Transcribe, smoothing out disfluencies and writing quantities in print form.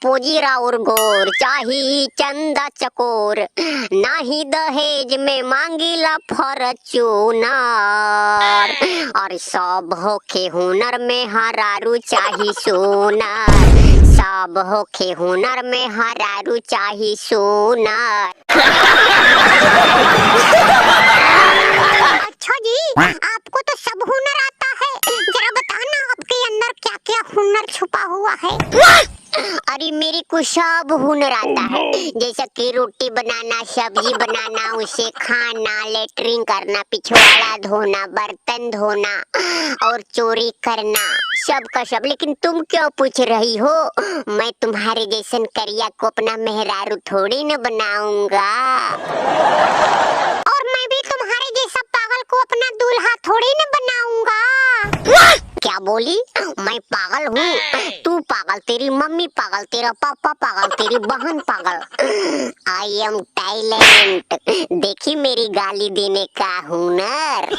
बापूजी राउर गोर, चाही चंदा चकोर, नाही दहेज में मांगीला फॉर्च्यूनर। और सब होखे हुनर में हरारू चाही सोनार, सब होखे हुनर में हरारू चाही सोनार। अच्छा जी, आपको तो सब हुनर आता है, जरा बताना आपके अंदर क्या क्या हुनर छुपा हुआ है। अरे मेरे को सब हुनर आता है, जैसा कि रोटी बनाना, सब्जी बनाना, उसे खाना, लेटरिंग करना, पिछवाड़ा धोना, बर्तन धोना और चोरी करना, सब का सब। लेकिन तुम क्यों पूछ रही हो? मैं तुम्हारे जैसन करिया को अपना मेहरारू थोड़ी न बनाऊंगा, और मैं भी तुम्हारे जैसा पागल को अपना दूल्हा थोड़ी न बनाऊंगा। क्या बोली? मैं पागल हूँ? तू पागल, तेरी मम्मी पागल, तेरा पापा पागल, तेरी बहन पागल। आई एम टैलेंट, देखी मेरी गाली देने का हुनर।